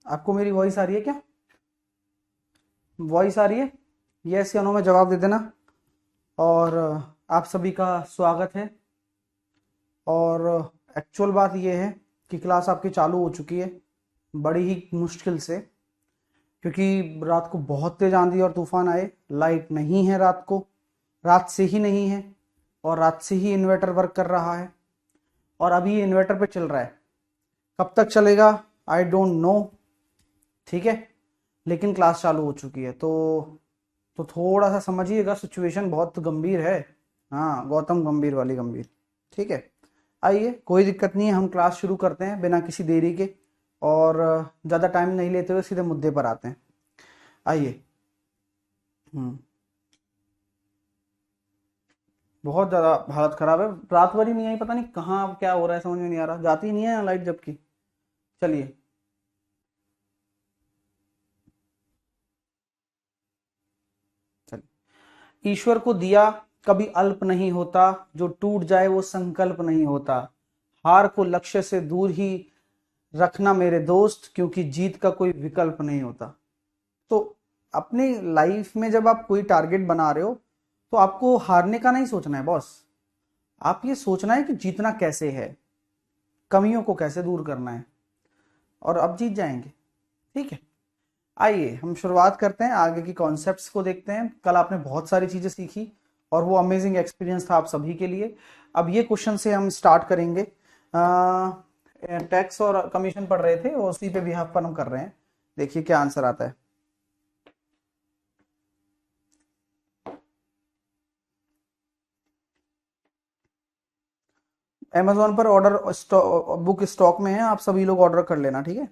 आपको मेरी वॉइस आ रही है क्या? वॉइस आ रही है? यस या नो में जवाब दे देना। और आप सभी का स्वागत है। और एक्चुअल बात यह है कि क्लास आपकी चालू हो चुकी है बड़ी ही मुश्किल से, क्योंकि रात को बहुत तेज आंधी और तूफान आए। लाइट नहीं है रात को, रात से ही नहीं है। और रात से ही इन्वर्टर वर्क कर रहा है और अभी ये इन्वर्टर पे चल रहा है। कब तक चलेगा आई डोंट नो। ठीक है, लेकिन क्लास चालू हो चुकी है तो थोड़ा सा समझिएगा, सिचुएशन बहुत गंभीर है। हाँ, गौतम गंभीर वाली गंभीर। ठीक है, आइए, कोई दिक्कत नहीं है, हम क्लास शुरू करते हैं बिना किसी देरी के। और ज़्यादा टाइम नहीं लेते हुए सीधे मुद्दे पर आते हैं। आइए। हम्म बहुत ज़्यादा हालत ख़राब है, रात भर ही नहीं आई, पता नहीं कहाँ क्या हो रहा है, समझ में नहीं आ रहा। जाती ही नहीं है लाइट जबकि। चलिए। चलिए। ईश्वर को दिया कभी अल्प नहीं होता, जो टूट जाए वो संकल्प नहीं होता। हार को लक्ष्य से दूर ही रखना मेरे दोस्त, क्योंकि जीत का कोई विकल्प नहीं होता। तो अपनी लाइफ में जब आप कोई टारगेट बना रहे हो तो आपको हारने का नहीं सोचना है बॉस। आप ये सोचना है कि जीतना कैसे है, कमियों को कैसे दूर करना है, और अब जीत जाएंगे। ठीक है, आइए हम शुरुआत करते हैं, आगे की कॉन्सेप्ट्स को देखते हैं। कल आपने बहुत सारी चीजें सीखी और वो अमेजिंग एक्सपीरियंस था आप सभी के लिए। अब ये क्वेश्चन से हम स्टार्ट करेंगे। टैक्स और कमीशन पढ़ रहे थे, उसी पे बिहाफ पर हम कर रहे हैं। देखिए क्या आंसर आता है। अमेजोन पर ऑर्डर बुक स्टॉक में है, आप सभी लोग ऑर्डर कर लेना, ठीक है,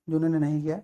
जिन्होंने नहीं किया।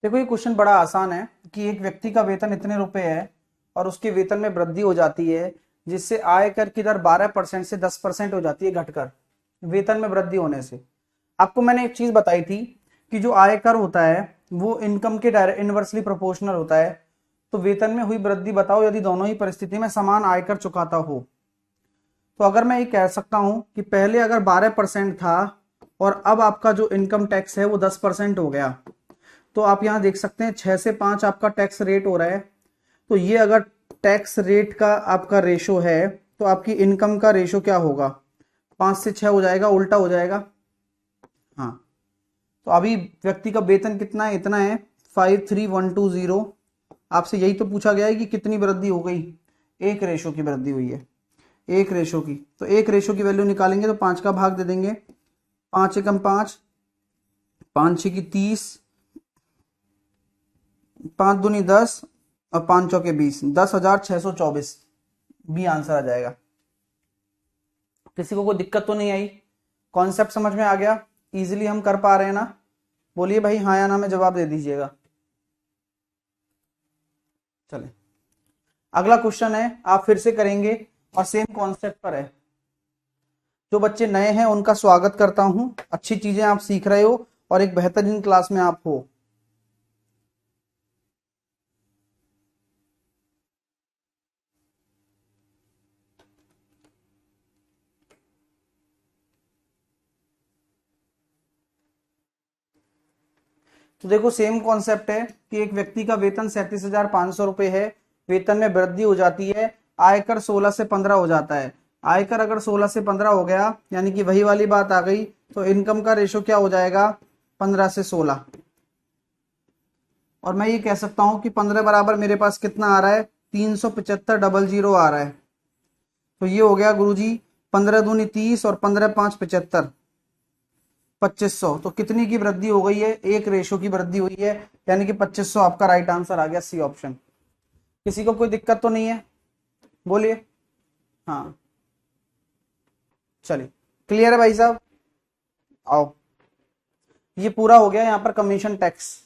देखो ये क्वेश्चन बड़ा आसान है कि एक व्यक्ति का वेतन इतने रुपए है और उसके वेतन में वृद्धि हो जाती है, जिससे आयकर की दर 12% से 10% हो जाती है घटकर, वेतन में वृद्धि होने से। आपको मैंने एक चीज बताई थी कि जो आयकर होता है वो इनकम के डायरेक्ट इनवर्सली प्रोपोर्शनल होता है। तो वेतन में हुई वृद्धि बताओ यदि दोनों ही परिस्थिति में समान आयकर चुकाता हो। तो अगर मैं ये कह सकता हूं कि पहले अगर 12% था और अब आपका जो इनकम टैक्स है वो 10% हो गया, तो आप यहां देख सकते हैं 6 से 5 आपका टैक्स रेट हो रहा है। तो ये अगर टैक्स रेट का आपका रेशो है तो आपकी इनकम का रेशो क्या होगा? 5 से 6 हो जाएगा, उल्टा हो जाएगा। हाँ, तो अभी व्यक्ति का वेतन कितना है? इतना है 53,120। आपसे यही तो पूछा गया है कि कितनी वृद्धि हो गई। एक रेशो की वृद्धि हुई है, एक रेशो की। तो एक रेशो की वैल्यू निकालेंगे तो 5 का भाग दे देंगे। 5 एकम 5, 5 छः की 30, 5 दूनी 10 और 5 चौके 20, 10,624 बी आंसर आ जाएगा। किसी को कोई दिक्कत तो नहीं आई? कॉन्सेप्ट समझ में आ गया? इजीली हम कर पा रहे हैं ना? बोलिए भाई हाँ या ना में जवाब दे दीजिएगा। चले, अगला क्वेश्चन है, आप फिर से करेंगे और सेम कॉन्सेप्ट पर है। जो बच्चे नए हैं उनका स्वागत करता हूं, अच्छी चीजें आप सीख रहे हो और एक बेहतरीन क्लास में आप हो। तो देखो सेम कॉन्सेप्ट है कि एक व्यक्ति का वेतन 37,500 रुपए है, वेतन में वृद्धि हो जाती है, आयकर 16 से 15 हो जाता है। आयकर अगर 16 से 15 हो गया यानी कि वही वाली बात आ गई, तो इनकम का रेशो क्या हो जाएगा? 15 से 16। और मैं ये कह सकता हूं कि 15 बराबर मेरे पास कितना आ रहा है? 375,000 आ रहा है। तो ये हो गया गुरुजी 15 दूनी 30 और 15 5 75, 2500। तो कितनी की वृद्धि हो गई है? एक रेशो की वृद्धि हुई है, यानी कि 2500 आपका राइट आंसर आ गया, सी ऑप्शन। किसी को कोई दिक्कत तो नहीं है? बोलिए। हाँ चलिए, क्लियर है भाई साहब? आओ, ये पूरा हो गया यहाँ पर कमीशन टैक्स।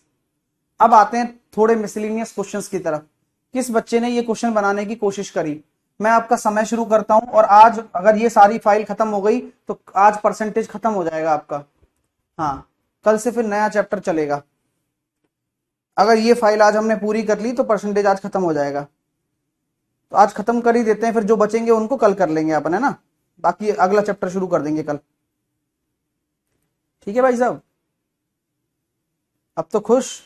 अब आते हैं थोड़े मिसलिनियस क्वेश्चंस की तरफ। किस बच्चे ने ये क्वेश्चन बनाने की कोशिश करी? मैं आपका समय शुरू करता हूं, और आज अगर ये सारी फाइल खत्म हो गई तो आज परसेंटेज खत्म हो जाएगा आपका। हाँ, कल से फिर नया चैप्टर चलेगा। अगर ये फाइल आज हमने पूरी कर ली तो परसेंटेज आज खत्म हो जाएगा। तो आज खत्म कर ही देते हैं, फिर जो बचेंगे उनको कल कर लेंगे अपन, है ना? बाकी अगला चैप्टर शुरू कर देंगे कल। ठीक है भाई साहब, अब तो खुश?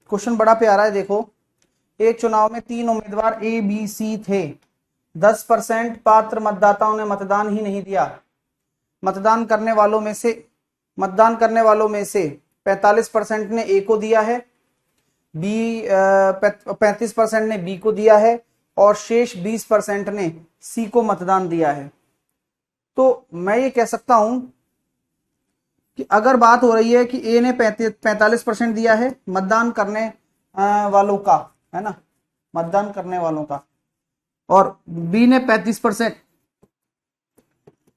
क्वेश्चन बड़ा प्यारा है, देखो। एक चुनाव में 3 उम्मीदवार ए बी सी थे। 10% पात्र मतदाताओं ने मतदान ही नहीं दिया। मतदान करने वालों में से 45% ने ए को दिया है, 35% ने बी को दिया है, और शेष 20% ने सी को मतदान दिया है। तो मैं ये कह सकता हूं कि अगर बात हो रही है कि ए ने 45% दिया है मतदान करने वालों का, है ना, मतदान करने वालों का, और बी ने 35%,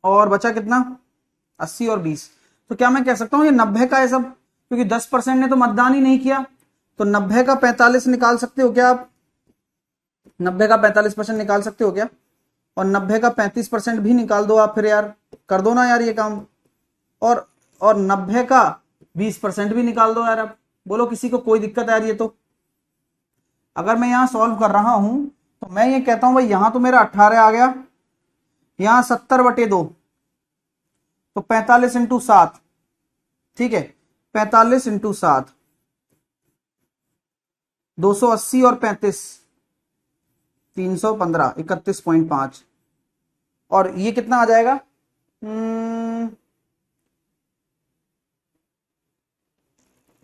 और बचा कितना? 80 और 20। तो क्या मैं कह सकता हूं ये 90 का है सब? क्योंकि 10% ने तो मतदान ही नहीं किया। तो 90 का 45 निकाल सकते हो क्या आप? 90 का 45% निकाल सकते हो क्या? और 90 का 35% भी निकाल दो आप फिर यार, कर दो ना यार ये काम। और 90 का 20% भी निकाल दो यार आप। बोलो किसी को कोई दिक्कत है यार? ये तो अगर मैं यहां सॉल्व कर रहा हूं तो मैं ये कहता हूं भाई यहां तो मेरा 18 आ गया, यहां 70/2, तो 45 इंटू 7, ठीक है, 45 इंटू 7, 280 और 35, 315, 31.5। और ये कितना आ जाएगा?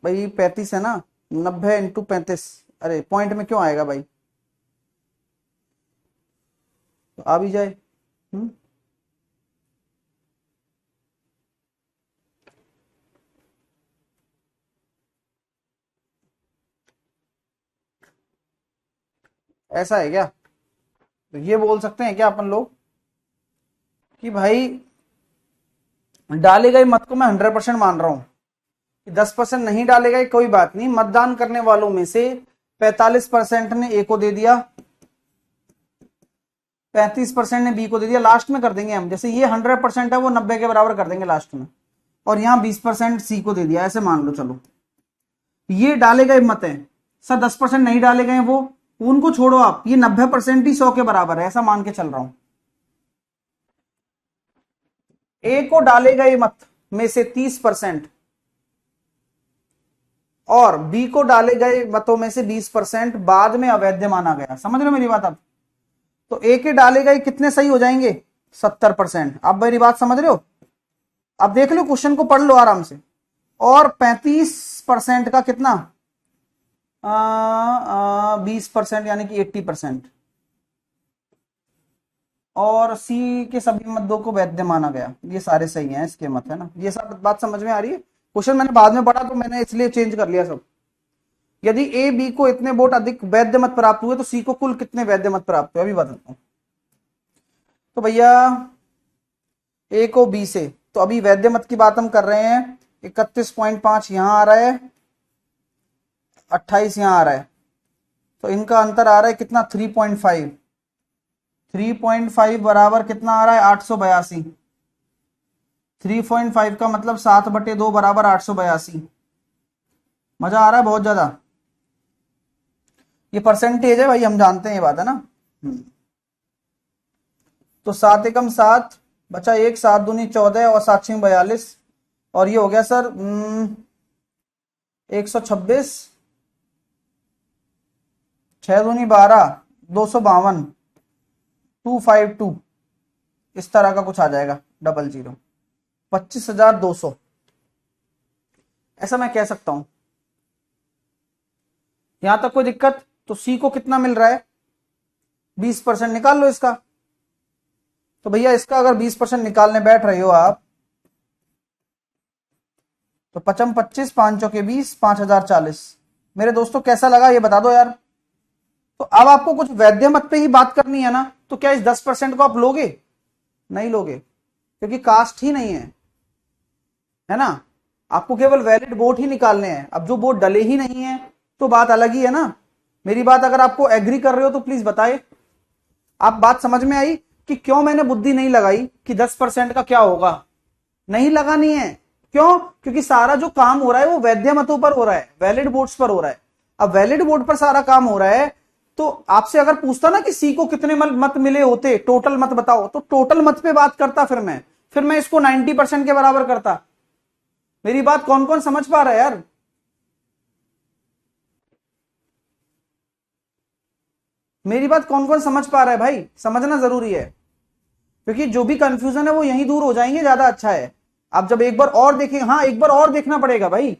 भाई 35 है ना, 90 इंटू 35, अरे पॉइंट में क्यों आएगा भाई? तो आ भी जाए। ऐसा है क्या? तो ये बोल सकते हैं क्या अपन लोग कि भाई डाले गए मत को मैं 100% मान रहा हूं, 10% नहीं डाले गए कोई बात नहीं, मतदान करने वालों में से 45% ने ए को दे दिया, 35% ने बी को दे दिया। लास्ट में कर देंगे हम, जैसे ये 100% है वो 90 के बराबर कर देंगे लास्ट में, और यहां 20% सी को दे दिया, ऐसे मान लो। चलो ये डाले गए मत है सर, 10% नहीं डाले गए वो, उनको छोड़ो आप, ये 90% ही 100 के बराबर है, ऐसा मान के चल रहा हूं। ए को डाले गए मत में से 30% और बी को डाले गए मतों में से 20% बाद में अवैध माना गया। समझ रहे हो मेरी बात अब? तो ए के डाले गए कितने सही हो जाएंगे? 70%। अब मेरी बात समझ रहे हो? अब देख लो, क्वेश्चन को पढ़ लो आराम से। और 35% का कितना? 20%, यानी कि 80%। और सी के सभी मतों को वैध माना गया। ये सारे सही हैं इसके मत, है ना? ये सब बात समझ में आ रही है? क्वेश्चन मैंने बाद में पढ़ा तो मैंने इसलिए चेंज कर लिया सब। यदि ए बी को इतने वोट अधिक वैध मत प्राप्त हुए तो सी को कुल कितने वैध मत प्राप्त हुए, अभी बताता हूं। तो भैया ए को बी से, तो अभी वैध मत की बात हम कर रहे हैं। 31.5 यहां आ रहा है, 28 यहां आ रहा है, तो इनका अंतर आ रहा है कितना? 3.5। 3.5 बराबर कितना आ रहा है? 882। 3.5 का मतलब 7/2 बराबर 882। मजा आ रहा है बहुत ज्यादा? ये परसेंटेज है भाई, हम जानते हैं ये बात, है ना? तो 7 एकम 7 बचा 1, 7 दूनी 14 और 7 छीं 42, और ये हो गया सर 126, 6 दूनी 12, 252, 252, इस तरह का कुछ आ जाएगा, 00, 25,200, ऐसा मैं कह सकता हूं। यहां तक कोई दिक्कत? तो सी को कितना मिल रहा है? 20% निकाल लो इसका। तो भैया इसका अगर 20% निकालने बैठ रहे हो आप, तो 55, 25, 5 चौके 20, 5040, मेरे दोस्तों कैसा लगा ये बता दो यार। तो अब आपको कुछ वैद्य मत पे ही बात करनी है ना, तो क्या इस 10% को आप लोगे? नहीं लोगे, क्योंकि कास्ट ही नहीं है ना। आपको केवल वैलिड वोट ही निकालने हैं। अब जो वोट डले ही नहीं है तो बात अलग ही है ना। मेरी बात अगर आपको एग्री कर रहे हो तो प्लीज बताए। आप बात समझ में आई कि क्यों मैंने बुद्धि नहीं लगाई कि 10% का क्या होगा? नहीं लगानी है। क्यों? क्योंकि सारा जो काम हो रहा है वो वैद्य मतों पर हो रहा है, वैलिड वोट्स पर हो रहा है। अब वैलिड वोट पर सारा काम हो रहा है, तो आपसे अगर पूछता ना कि सी को कितने मत मिले होते, टोटल मत बताओ, तो टोटल मत पे बात करता फिर मैं इसको 90% के बराबर करता। मेरी बात कौन कौन समझ पा रहा है यार? मेरी बात कौन कौन समझ पा रहा है भाई? समझना जरूरी है, क्योंकि जो भी कंफ्यूजन है वो यहीं दूर हो जाएंगे, ज्यादा अच्छा है। आप जब एक बार और देखें, हाँ एक बार और देखना पड़ेगा भाई,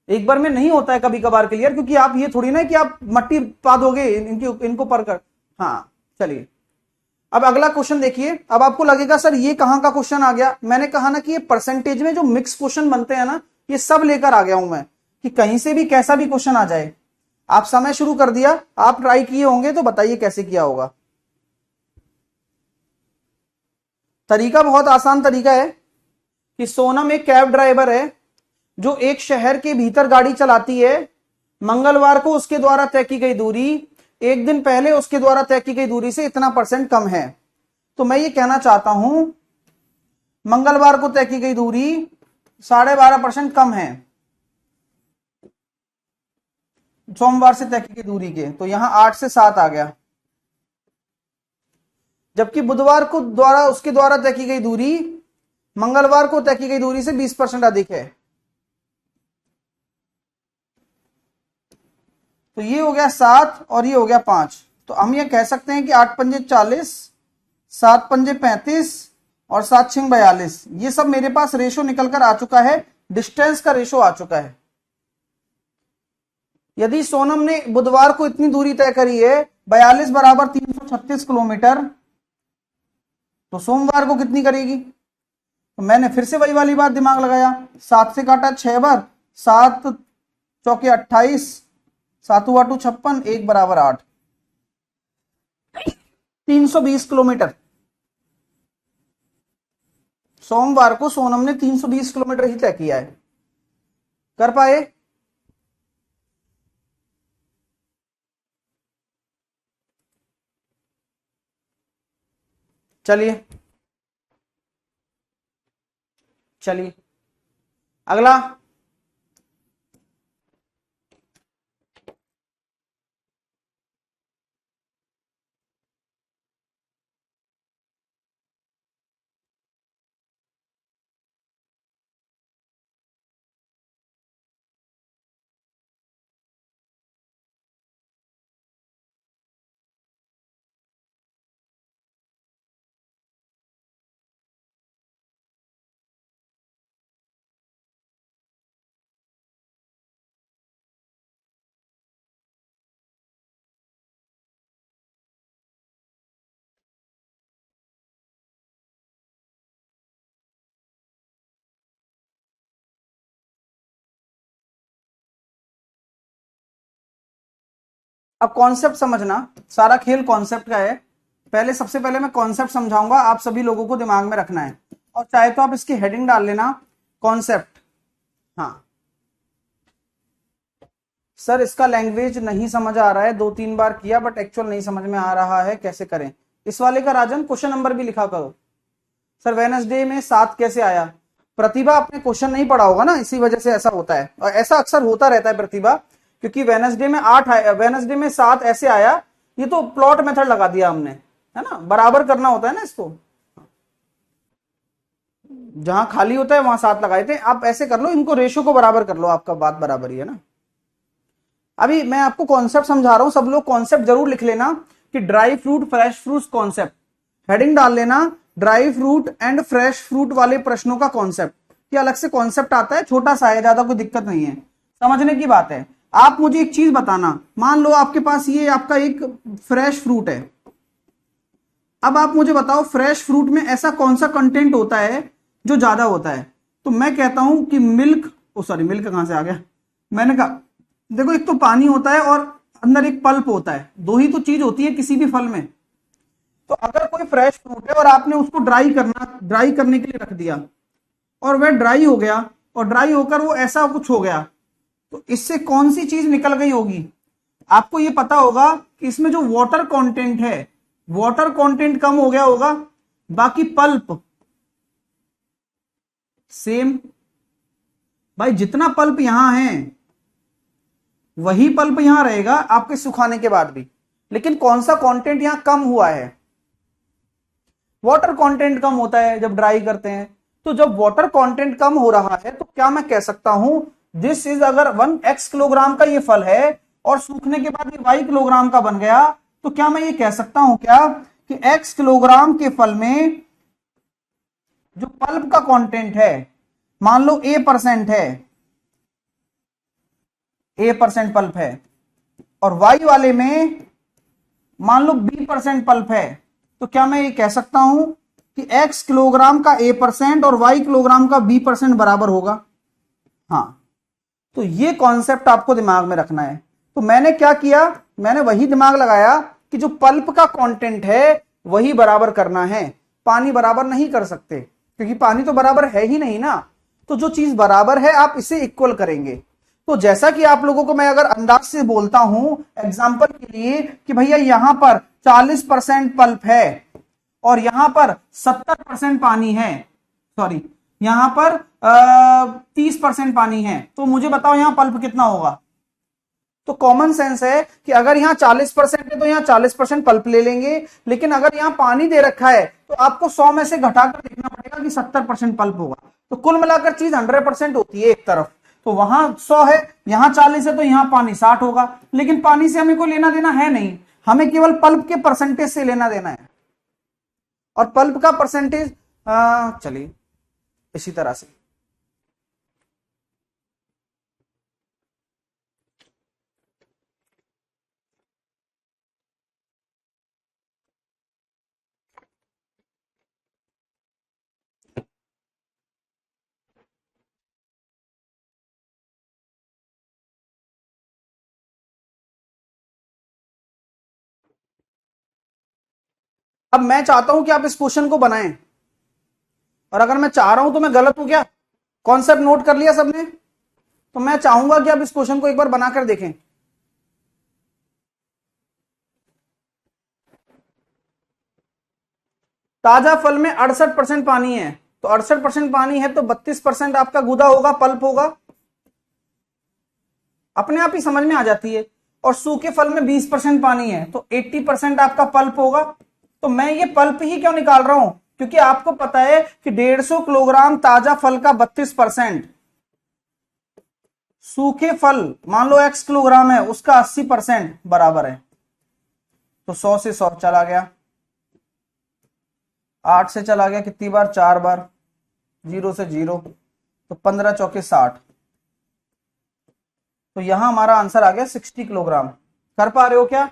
एक बार में नहीं होता है कभी कभार क्लियर, क्योंकि आप ये थोड़ी ना कि आप मट्टी पा दोगे इनको पढ़कर। हाँ चलिए, अब अगला क्वेश्चन देखिए। अब आपको लगेगा सर ये कहां का क्वेश्चन आ गया। मैंने कहा ना कि ये परसेंटेज में जो मिक्स क्वेश्चन बनते हैं ना, ये सब लेकर आ गया हूं मैं, कि कहीं से भी कैसा भी क्वेश्चन आ जाए। आप समय शुरू कर दिया, आप ट्राई किए होंगे तो बताइए कैसे किया होगा। तरीका बहुत आसान तरीका है कि सोनम एक कैब ड्राइवर है जो एक शहर के भीतर गाड़ी चलाती है। मंगलवार को उसके द्वारा तय की गई दूरी एक दिन पहले उसके द्वारा तय की गई दूरी से इतना % कम है। तो मैं ये कहना चाहता हूं, मंगलवार को तय की गई दूरी 12.5% कम है सोमवार से तय की गई दूरी के, तो यहां 8 से 7 आ गया। जबकि बुधवार को द्वारा उसके द्वारा तय की गई दूरी मंगलवार को तय की गई दूरी से 20% अधिक है। तो ये हो गया 7 और ये हो गया 5। तो हम ये कह सकते हैं कि 8 पंजे 40, 7 पंजे 35 और 7 छिंग 42। ये सब मेरे पास रेशो निकल कर आ चुका है, डिस्टेंस का रेशो आ चुका है। यदि सोनम ने बुधवार को इतनी दूरी तय करी है 42 बराबर 336 किलोमीटर, तो सोमवार को कितनी करेगी? तो मैंने फिर से वही वाली बात दिमाग लगाया, 7 से काटा 6 बार, 7 चौके 28, 7 आठू 56, 1 बराबर 8, 320 किलोमीटर। सोमवार को सोनम ने 320 किलोमीटर ही तय किया है। कर पाए? चलिए चलिए अगला। अब कॉन्सेप्ट समझना, सारा खेल कॉन्सेप्ट का है। पहले सबसे पहले मैं कॉन्सेप्ट समझाऊंगा, आप सभी लोगों को दिमाग में रखना है, और चाहे तो आप इसकी हेडिंग डाल लेना, कॉन्सेप्ट। हाँ सर इसका लैंग्वेज नहीं समझ आ रहा है, 2-3 बार किया बट एक्चुअल नहीं समझ में आ रहा है, कैसे करें? इस वाले का राजन क्वेश्चन नंबर भी लिखा करो। सर वेनसडे में 7 कैसे आया? प्रतिभा आपने क्वेश्चन नहीं पढ़ा होगा ना, इसी वजह से ऐसा होता है, और ऐसा अक्सर होता रहता है प्रतिभा, क्योंकि वेनसडे में 8 आया, वेनसडे में 7 ऐसे आया। ये तो प्लॉट मेथड लगा दिया हमने, है ना, बराबर करना होता है ना इसको, जहां खाली होता है वहां 7 लगाए थे। आप ऐसे कर लो, इनको रेशो को बराबर कर लो, आपका बात बराबर ही है ना। अभी मैं आपको कॉन्सेप्ट समझा रहा हूं, सब लोग कॉन्सेप्ट जरूर लिख लेना कि dry fruit fresh fruit concept, heading डाल लेना dry fruit and fresh fruit वाले प्रश्नों का कॉन्सेप्ट। ये अलग से कॉन्सेप्ट आता है, छोटा सा है, ज्यादा कोई दिक्कत नहीं है, समझने की बात है। आप मुझे एक चीज बताना, मान लो आपके पास ये आपका एक फ्रेश फ्रूट है। अब आप मुझे बताओ फ्रेश फ्रूट में ऐसा कौन सा कंटेंट होता है जो ज्यादा होता है? तो मैं कहता हूं कि मिल्क, ओ सॉरी मिल्क कहां से आ गया, मैंने कहा देखो एक तो पानी होता है और अंदर एक पल्प होता है, दो ही तो चीज होती है किसी भी फल में। तो अगर कोई फ्रेश फ्रूट है और आपने उसको ड्राई करने के लिए रख दिया और वह ड्राई हो गया और ड्राई होकर वो ऐसा कुछ हो गया, तो इससे कौन सी चीज निकल गई होगी? आपको ये पता होगा कि इसमें जो वाटर कंटेंट है, वाटर कंटेंट कम हो गया होगा, बाकी पल्प सेम। भाई जितना पल्प यहां है वही पल्प यहां रहेगा आपके सुखाने के बाद भी, लेकिन कौन सा कंटेंट यहां कम हुआ है? वाटर कंटेंट कम होता है जब ड्राई करते हैं। तो जब वाटर कंटेंट कम हो रहा है तो क्या मैं कह सकता हूं दिस इज, अगर 1x किलोग्राम का ये फल है और सूखने के बाद ये y किलोग्राम का बन गया, तो क्या मैं ये कह सकता हूं क्या कि x किलोग्राम के फल में जो पल्प का कंटेंट है, मान लो a% है, a% पल्प है, और y वाले में मान लो b% पल्प है, तो क्या मैं ये कह सकता हूं कि x किलोग्राम का a% और y किलोग्राम का b% बराबर होगा? हाँ। तो ये कॉन्सेप्ट आपको दिमाग में रखना है। तो मैंने क्या किया, मैंने वही दिमाग लगाया कि जो पल्प का कंटेंट है वही बराबर करना है, पानी बराबर नहीं कर सकते क्योंकि पानी तो बराबर है ही नहीं ना। तो जो चीज बराबर है आप इसे इक्वल करेंगे। तो जैसा कि आप लोगों को मैं अगर अंदाज से बोलता हूं एग्जाम्पल के लिए कि भैया यहां पर 40% पल्प है और यहां पर 70% पानी है, सॉरी यहां पर 30% पानी है, तो मुझे बताओ यहां पल्प कितना होगा? तो कॉमन सेंस है कि अगर यहां 40% है तो यहां 40% पल्प ले लेंगे, लेकिन अगर यहां पानी दे रखा है तो आपको 100 में से घटाकर देखना पड़ेगा कि 70% पल्प होगा। तो कुल मिलाकर चीज 100% होती है एक तरफ, तो वहां 100 है, यहां 40 है, तो यहां पानी 60 होगा। लेकिन पानी से हमें कोई लेना देना है नहीं, हमें केवल पल्प के परसेंटेज से लेना देना है। और पल्प का परसेंटेज चलिए इसी तरह से। अब मैं चाहता हूं कि आप इस क्वेश्चन को बनाएं, और अगर मैं चाह रहा हूं तो मैं गलत हूं क्या? कॉन्सेप्ट नोट कर लिया सबने? तो मैं चाहूंगा कि आप इस क्वेश्चन को एक बार बनाकर देखें। ताजा फल में 68% पानी है, तो 68% पानी है तो 32% आपका गुदा होगा, पल्प होगा, अपने आप ही समझ में आ जाती है। और सूखे फल में 20% पानी है तो 80% आपका पल्प होगा। तो मैं ये पल्प ही क्यों निकाल रहा हूं, क्योंकि आपको पता है कि 150 किलोग्राम ताजा फल का 32%, सूखे फल मान लो x किलोग्राम है उसका 80% बराबर है। तो 100 से 100 चला गया, 8 से चला गया कितनी बार, 4 बार, 0 से 0, तो 15 चौके 60। तो यहां हमारा आंसर आ गया 60 किलोग्राम। कर पा रहे हो क्या?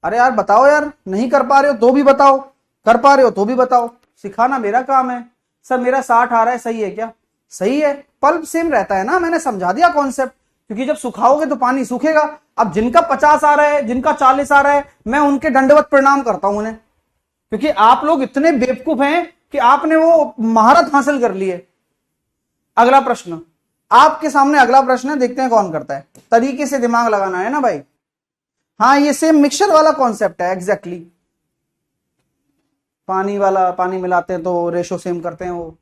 अरे यार बताओ यार, नहीं कर पा रहे हो तो भी बताओ, कर पा रहे हो तो भी बताओ, सिखाना मेरा काम है। सर मेरा 60 आ रहा है, सही है क्या? सही है, पल्प सेम रहता है ना, मैंने समझा दिया कॉन्सेप्ट। क्योंकि जब सुखाओगे तो पानी सूखेगा। अब जिनका 50 आ रहा है, जिनका 40 आ रहा है, मैं उनके दंडवत प्रणाम करता हूं उन्हें, क्योंकि आप लोग इतने बेवकूफ हैं कि आपने वो महारत हासिल कर ली है। अगला प्रश्न आपके सामने, अगला प्रश्न है, देखते हैं कौन करता है। तरीके से दिमाग लगाना है ना भाई। हाँ ये सेम मिक्सचर वाला कॉन्सेप्ट है एग्जैक्टली। पानी वाला, पानी मिलाते हैं तो रेशो सेम करते हैं वो।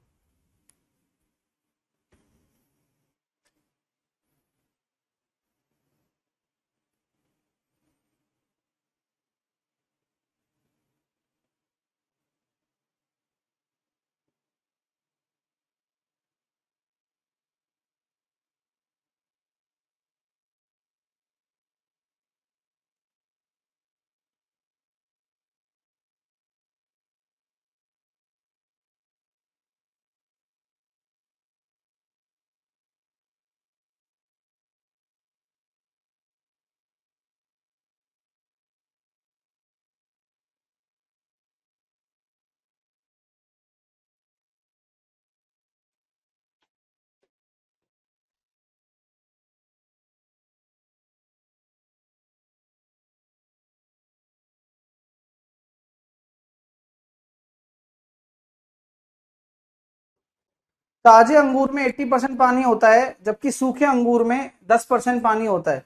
ताजे अंगूर में 80% पानी होता है, जबकि सूखे अंगूर में 10% पानी होता है।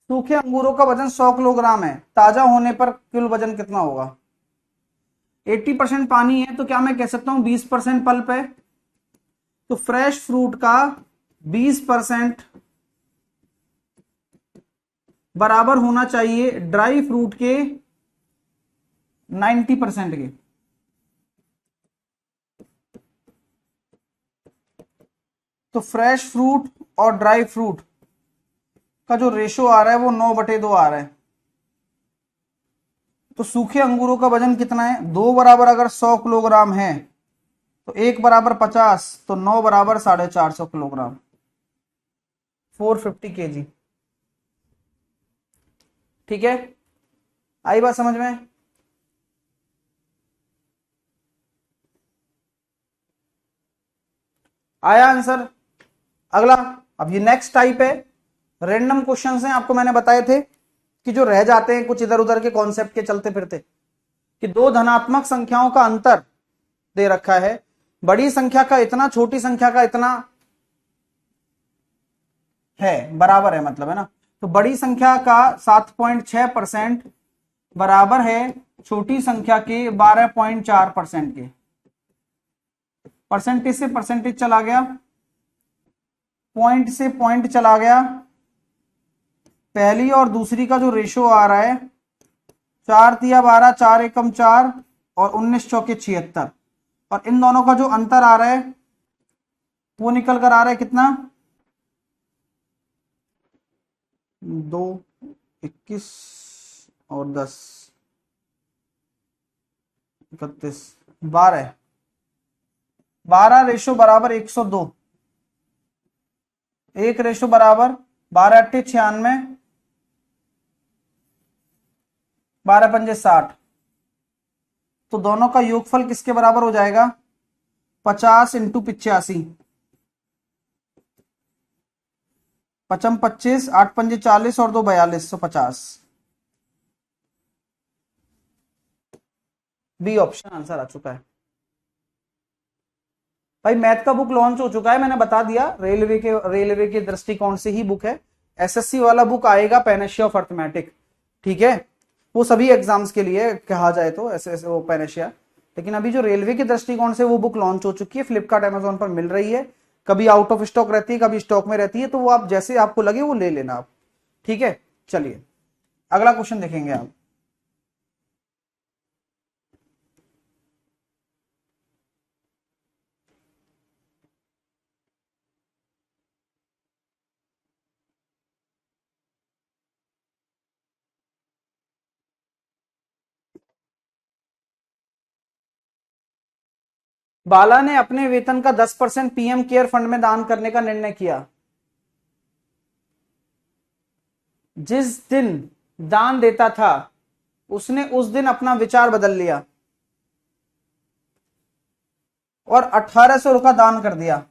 सूखे अंगूरों का वजन 100 किलोग्राम है, ताजा होने पर कुल वजन कितना होगा? 80% पानी है तो क्या मैं कह सकता हूं 20% पल्प है? तो फ्रेश फ्रूट का 20% बराबर होना चाहिए ड्राई फ्रूट के 90% के। तो फ्रेश फ्रूट और ड्राई फ्रूट का जो रेशो आ रहा है वो 9/2 आ रहा है। तो सूखे अंगूरों का वजन कितना है? 2 बराबर अगर 100 किलोग्राम है तो 1 बराबर 50, तो 9 बराबर 450 किलोग्राम, 450 kg। ठीक है, आई बात समझ में? आया आंसर? अगला, अब ये नेक्स्ट टाइप है, रैंडम क्वेश्चंस हैं, आपको मैंने बताए थे कि जो रह जाते हैं कुछ इधर उधर के कॉन्सेप्ट के चलते फिरते, कि दो धनात्मक संख्याओं का अंतर दे रखा है, बड़ी संख्या का इतना, छोटी संख्या का इतना है, बराबर है मतलब, है ना? तो बड़ी संख्या का 7.6% बराबर है छोटी संख्या के 12.4% के। परसेंटेज से परसेंटेज चला गया, पॉइंट से पॉइंट चला गया। पहली और दूसरी का जो रेशो आ रहा है 4 तिया 12, 4 एकम 4 और 19 चौके 76, और इन दोनों का जो अंतर आ रहा है वो निकल कर आ रहा है कितना? 2, 21 और 10, 31, 12, 12 रेशो बराबर 102, एक रेशो बराबर 12 अट्ठे 96, 12 पंजे 60। तो दोनों का योगफल किसके बराबर हो जाएगा? 50 इंटू 85, 5 25, 8 पंजे 40 और 2 42, 150। बी ऑप्शन आंसर आ चुका है भाई। मैथ का बुक लॉन्च हो चुका है, मैंने बता दिया, रेलवे के दृष्टिकोण से ही बुक है। एसएससी वाला बुक आएगा, पैनेशिया ऑफ अर्थमेटिक, ठीक है? वो सभी एग्जाम्स के लिए कहा जाए तो एसएस वो पैनेशिया, लेकिन अभी जो रेलवे के दृष्टिकोण से वो बुक लॉन्च हो चुकी है, फ्लिपकार्ट अमेजोन पर मिल रही है, कभी आउट ऑफ स्टॉक रहती है, कभी स्टॉक में रहती है, तो वो आप जैसे आपको लगे वो ले लेना आप, ठीक है? चलिए अगला क्वेश्चन देखेंगे आप। बाला ने अपने वेतन का 10% पीएम केयर फंड में दान करने का निर्णय किया। जिस दिन दान देता था उसने उस दिन अपना विचार बदल लिया और 1800 का दान कर दिया।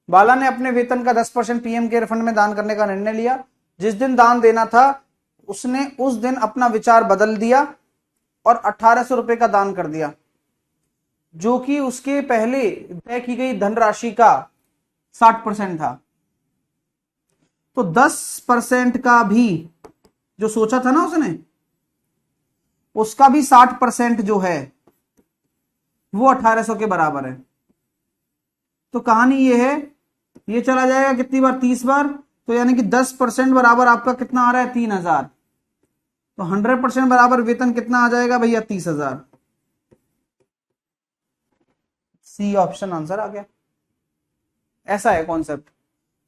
बाला ने अपने वेतन का 10% पीएम केयर फंड में दान करने का निर्णय लिया, जिस दिन दान देना था उसने उस दिन अपना विचार बदल दिया और 1800 का दान कर दिया, जो कि उसके पहले तय की गई धनराशि का 60% था। तो 10% का भी जो सोचा था ना उसने, उसका भी 60% जो है वो 1800 के बराबर है। तो कहानी ये है, ये चला जाएगा कितनी बार? 30 बार, तो यानी कि 10% बराबर आपका कितना आ रहा है? 3000। तो 100% बराबर वेतन कितना आ जाएगा भैया? 30,000। सी ऑप्शन आंसर आ गया। ऐसा है कॉन्सेप्ट,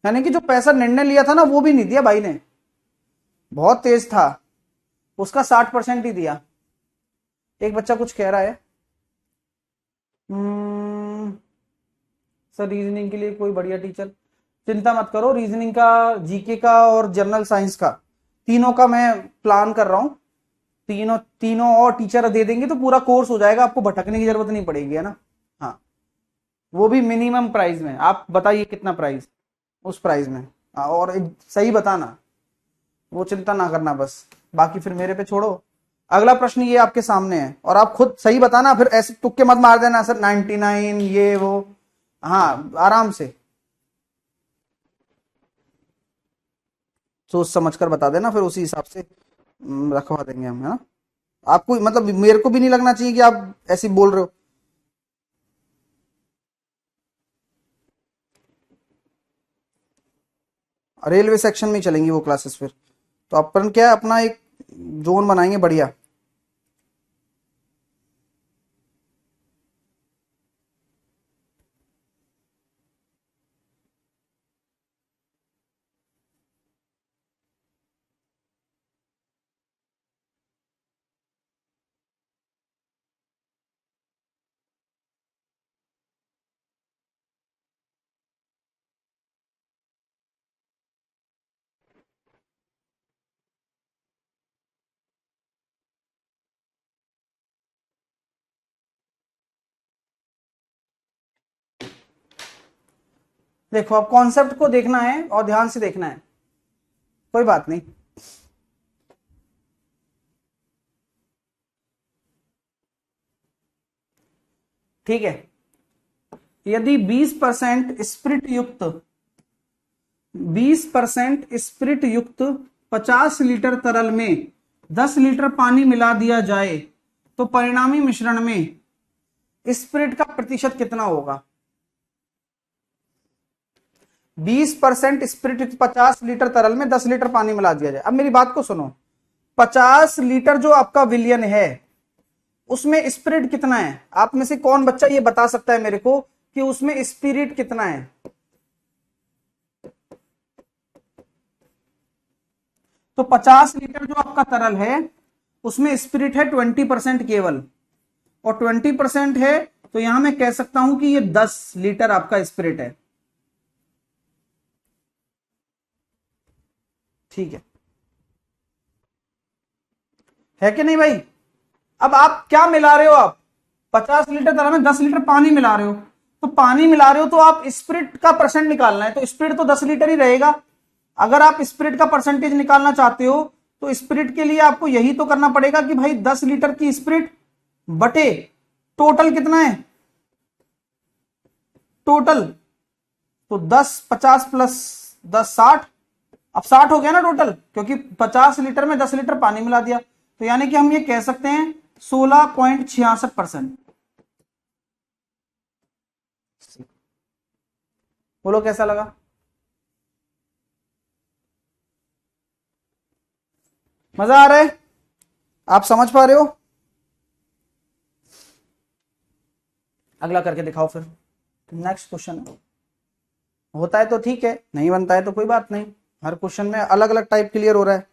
यानी कि जो पैसा निर्णय लिया था ना वो भी नहीं दिया भाई ने, बहुत तेज था, उसका 60% ही दिया। एक बच्चा कुछ कह रहा है, सर रीजनिंग के लिए कोई बढ़िया टीचर, चिंता मत करो, रीजनिंग का, जीके का और जनरल साइंस का, तीनों का मैं प्लान कर रहा हूं। तीनों और टीचर दे देंगे तो पूरा कोर्स हो जाएगा, आपको भटकने की जरूरत नहीं पड़ेगी, है ना? हाँ, वो भी मिनिमम प्राइस में। आप बताइए कितना प्राइस, उस प्राइस में। हाँ, और सही बताना, वो चिंता ना करना बस, बाकी फिर मेरे पे छोड़ो। अगला प्रश्न ये आपके सामने है और आप खुद सही बताना, फिर ऐसे तुक्के मत मार देना सर 99 ये वो, हाँ आराम से सोच समझ कर बता देना, फिर उसी हिसाब से रखवा देंगे हम, है ना। आपको मतलब मेरे को भी नहीं लगना चाहिए कि आप ऐसे ही बोल रहे हो। रेलवे सेक्शन में ही चलेंगी वो क्लासेस फिर। तो अपन क्या है, अपना एक जोन बनाएंगे बढ़िया। देखो अब कॉन्सेप्ट को देखना है और ध्यान से देखना है, कोई बात नहीं। ठीक है, यदि 20% स्प्रिट युक्त 20% स्प्रिट युक्त 50 लीटर तरल में 10 लीटर पानी मिला दिया जाए तो परिणामी मिश्रण में स्प्रिट का प्रतिशत कितना होगा। 20% स्प्रिट युक्त 50 लीटर तरल में 10 लीटर पानी मिला दिया जाए। अब मेरी बात को सुनो, 50 लीटर जो आपका विलियन है उसमें स्पिरिट कितना है। आप में से कौन बच्चा ये बता सकता है मेरे को कि उसमें स्पिरिट कितना है। तो 50 लीटर जो आपका तरल है उसमें स्पिरिट है 20% केवल, और 20% है तो यहां मैं कह सकता हूं कि ये 10 लीटर आपका स्पिरिट है। ठीक है कि नहीं भाई। अब आप क्या मिला रहे हो, आप 50 लीटर तरह में 10 लीटर पानी मिला रहे हो, तो पानी मिला रहे हो तो आप स्पिरिट का परसेंट निकालना है, तो स्पिरिट तो 10 लीटर ही रहेगा। अगर आप स्पिरिट का परसेंटेज निकालना चाहते हो तो स्पिरिट के लिए आपको यही तो करना पड़ेगा कि भाई 10 लीटर की स्पिरिट बटे टोटल कितना है, टोटल तो 10 50 प्लस 10 60। अब 60 हो गया ना टोटल, क्योंकि 50 लीटर में 10 लीटर पानी मिला दिया, तो यानी कि हम ये कह सकते हैं 16.66%। बोलो कैसा लगा। मजा आ रहा है, आप समझ पा रहे हो। अगला करके दिखाओ फिर, नेक्स्ट क्वेश्चन। होता है तो ठीक है, नहीं बनता है तो कोई बात नहीं, हर क्वेश्चन में अलग अलग टाइप क्लियर हो रहा है।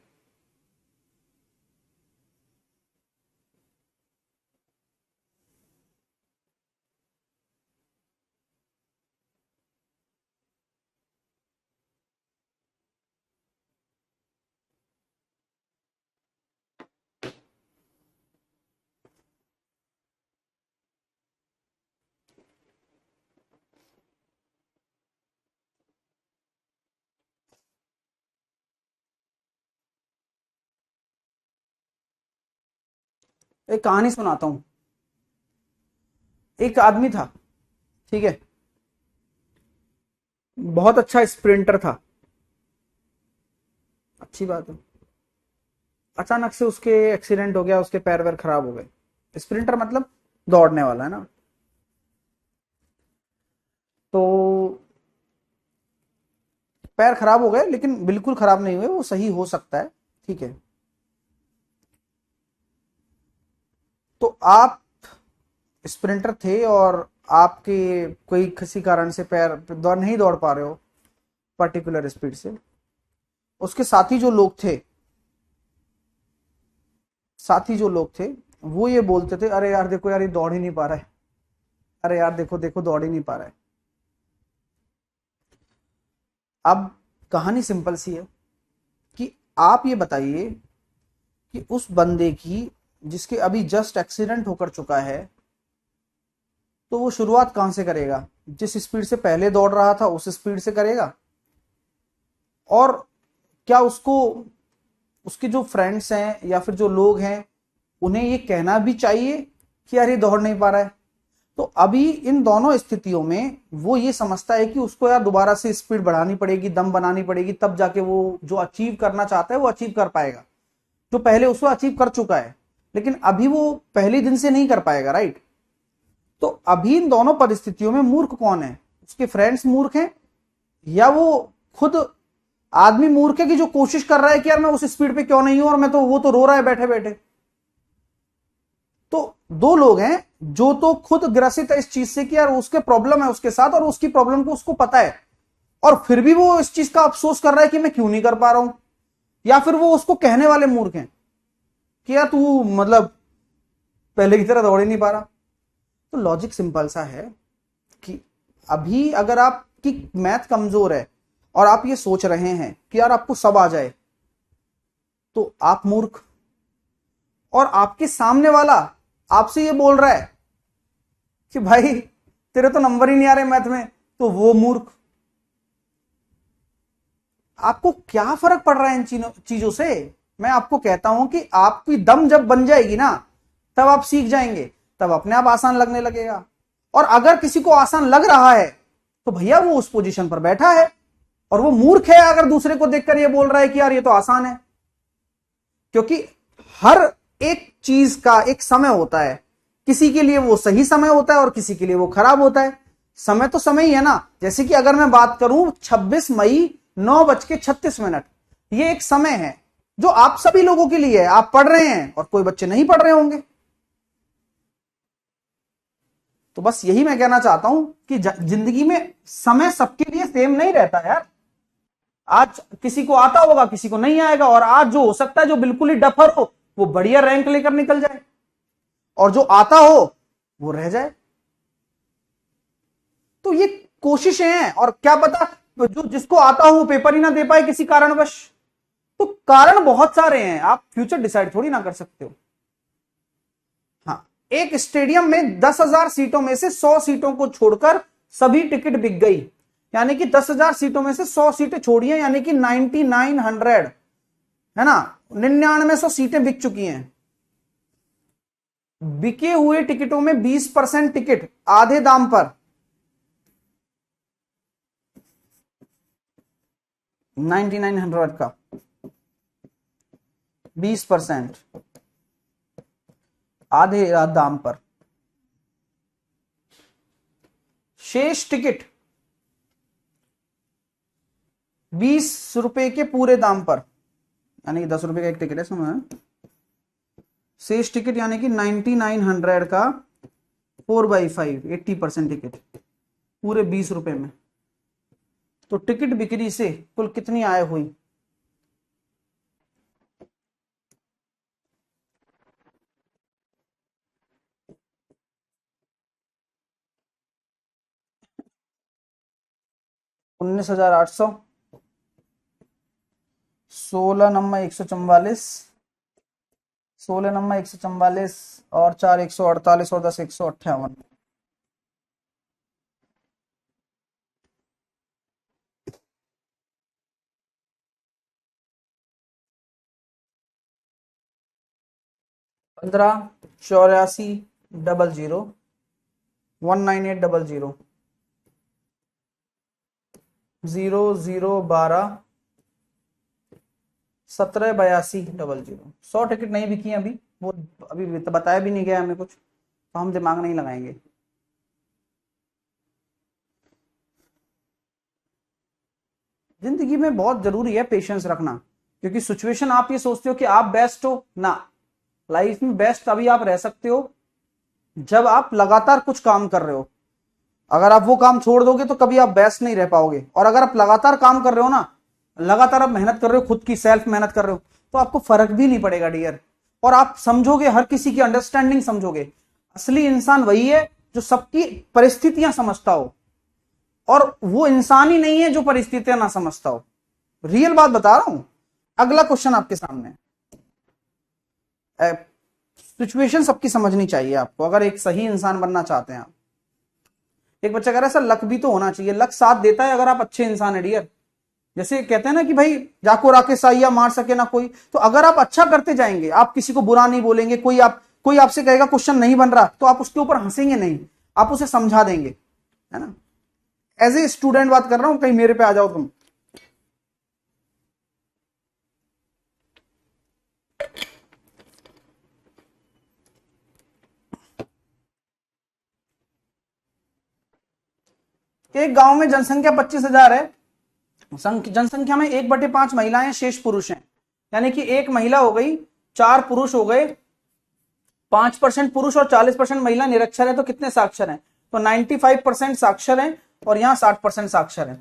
एक कहानी सुनाता हूं। एक आदमी था, ठीक है, बहुत अच्छा स्प्रिंटर था, अच्छी बात है। अचानक से उसके एक्सीडेंट हो गया, उसके पैर वैर खराब हो गए। स्प्रिंटर मतलब दौड़ने वाला, है ना। तो पैर खराब हो गए, लेकिन बिल्कुल खराब नहीं हुए, वो सही हो सकता है, ठीक है। तो आप स्प्रिंटर थे और आपके कोई किसी कारण से पैर दौड़ नहीं दौड़ पा रहे हो पर्टिकुलर स्पीड से। उसके साथी जो लोग थे वो ये बोलते थे, अरे यार देखो यार ये दौड़ ही नहीं पा रहा है, अरे यार देखो देखो दौड़ ही नहीं पा रहा है। अब कहानी सिंपल सी है कि आप ये बताइए कि उस बंदे की, जिसके अभी जस्ट एक्सीडेंट होकर चुका है, तो वो शुरुआत कहां से करेगा। जिस स्पीड से पहले दौड़ रहा था उस स्पीड से करेगा, और क्या उसको उसके जो फ्रेंड्स हैं या फिर जो लोग हैं उन्हें ये कहना भी चाहिए कि यार ये दौड़ नहीं पा रहा है। तो अभी इन दोनों स्थितियों में वो ये समझता है कि उसको यार दोबारा से स्पीड बढ़ानी पड़ेगी, दम बनानी पड़ेगी, तब जाके वो जो अचीव करना चाहता है वो अचीव कर पाएगा, जो पहले उसको अचीव कर चुका है। लेकिन अभी वो पहले दिन से नहीं कर पाएगा, राइट। तो अभी इन दोनों परिस्थितियों में मूर्ख कौन है? उसके फ्रेंड्स मूर्ख हैं, या वो खुद आदमी मूर्ख है कि जो कोशिश कर रहा है कि यार मैं उस स्पीड पे क्यों नहीं हूं, और मैं तो वो तो रो रहा है बैठे बैठे। तो दो लोग हैं, जो तो खुद ग्रसित है इस चीज से कि यार उसके प्रॉब्लम है उसके साथ, और उसकी प्रॉब्लम को उसको पता है, और फिर भी वो इस चीज का अफसोस कर रहा है कि मैं क्यों नहीं कर पा रहा हूं। या फिर वो उसको कहने वाले मूर्ख हैं कि यार तू मतलब पहले की तरह दौड़ ही नहीं पा रहा। तो लॉजिक सिंपल सा है कि अभी अगर आपकी मैथ कमजोर है और आप ये सोच रहे हैं कि यार आपको सब आ जाए, तो आप मूर्ख। और आपके सामने वाला आपसे ये बोल रहा है कि भाई तेरे तो नंबर ही नहीं आ रहे मैथ में, तो वो मूर्ख। आपको क्या फर्क पड़ रहा है इन चीजों से? मैं आपको कहता हूं कि आपकी दम जब बन जाएगी ना, तब आप सीख जाएंगे, तब अपने आप आसान लगने लगेगा। और अगर किसी को आसान लग रहा है तो भैया वो उस पोजीशन पर बैठा है, और वो मूर्ख है अगर दूसरे को देखकर ये बोल रहा है कि यार ये तो आसान है। क्योंकि हर एक चीज का एक समय होता है, किसी के लिए वो सही समय होता है और किसी के लिए वो खराब होता है। समय तो समय ही है ना। जैसे कि अगर मैं बात करूं 26 मई 9:36, ये एक समय है जो आप सभी लोगों के लिए है। आप पढ़ रहे हैं और कोई बच्चे नहीं पढ़ रहे होंगे। तो बस यही मैं कहना चाहता हूं कि जिंदगी में समय सबके लिए सेम नहीं रहता यार। आज किसी को आता होगा, किसी को नहीं आएगा, और आज जो हो सकता है जो बिल्कुल ही डफर हो वो बढ़िया रैंक लेकर निकल जाए, और जो आता हो वो रह जाए। तो ये कोशिशें हैं, और क्या पता जो जिसको आता हो वो पेपर ही ना दे पाए किसी कारणवश। तो कारण बहुत सारे हैं, आप फ्यूचर डिसाइड थोड़ी ना कर सकते हो। हाँ, एक स्टेडियम में 10,000 सीटों में से 100 सीटों को छोड़कर सभी टिकट बिक गई, यानी कि 10,000 सीटों में से 100 सीटें छोड़ी हैं, यानी कि 9900 है ना, 9900 सीटें बिक चुकी हैं। बिके हुए टिकटों में 20% टिकट आधे दाम पर, 9900 का 20% आधे दाम पर। शेष टिकट 20 रुपए के पूरे दाम पर, यानी कि 10 रुपए का एक टिकट है समझ। शेष टिकट यानी कि 9900 का 4/5 80% टिकट पूरे 20 रुपए में। तो टिकट बिक्री से कुल कितनी आय हुई? $19,800, 16 नंबर 144, 16 नंबर 144, और 4 148, और 10 158। पंद्रह 8400 19800 0012 178200। 100 टिकट नहीं बिकी अभी, वो अभी बताया भी नहीं गया हमें कुछ, तो हम दिमाग नहीं लगाएंगे। जिंदगी में बहुत जरूरी है पेशेंस रखना, क्योंकि सिचुएशन आप ये सोचते हो कि आप बेस्ट हो ना। लाइफ में बेस्ट अभी आप रह सकते हो जब आप लगातार कुछ काम कर रहे हो। अगर आप वो काम छोड़ दोगे तो कभी आप बेस्ट नहीं रह पाओगे। और अगर आप लगातार काम कर रहे हो ना, लगातार आप मेहनत कर रहे हो, खुद की सेल्फ मेहनत कर रहे हो, तो आपको फर्क भी नहीं पड़ेगा डियर। और आप समझोगे, हर किसी की अंडरस्टैंडिंग समझोगे। असली इंसान वही है जो सबकी परिस्थितियां समझता हो, और वो इंसान ही नहीं है जो परिस्थितियां ना समझता हो। रियल बात बता रहा हूं। अगला क्वेश्चन आपके सामने। सिचुएशन सबकी समझनी चाहिए आपको अगर एक सही इंसान बनना चाहते हैं आप। एक बच्चा कह रहा है सर लक भी तो होना चाहिए। लक साथ देता है अगर आप अच्छे इंसान है डियर। जैसे कहते हैं ना कि भाई जाको राके साइया मार सके ना कोई। तो अगर आप अच्छा करते जाएंगे, आप किसी को बुरा नहीं बोलेंगे, कोई आपसे कहेगा क्वेश्चन नहीं बन रहा, तो आप उसके ऊपर हंसेंगे नहीं, आप उसे समझा देंगे, है ना। एज ए स्टूडेंट बात कर रहा हूं, कहीं मेरे पे आ जाओ तुम। एक गांव में जनसंख्या 25,000 है। जनसंख्या में 1/5 महिलाएं, शेष पुरुष हैं। यानी कि एक महिला हो गई, 4 पुरुष हो गए, 5% पुरुष और 40% महिला निरक्षर है, तो कितने साक्षर हैं? तो 95% साक्षर हैं और यहाँ 60% साक्षर हैं।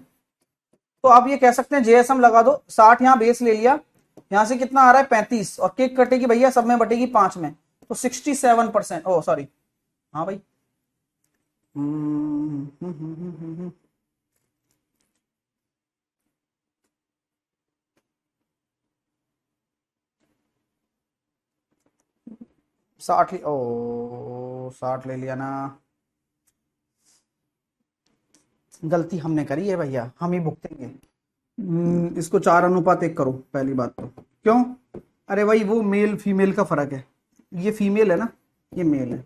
तो आप ये कह सकते हैं जेएसएम लगा दो, 60 यहाँ बेस ले लिया, यहां से कितना आ रहा है 35, और केक कटेगी भैया सब में बटेगी 5 में, तो 67%। ओ सॉरी, हाँ भाई। 60 ले लिया ना। गलती हमने करी है भैया, हम ही भुगतेंगे। इसको 4:1 करो, पहली बात तो। क्यों? अरे भाई वो मेल फीमेल का फर्क है, ये फीमेल है ना, ये मेल है।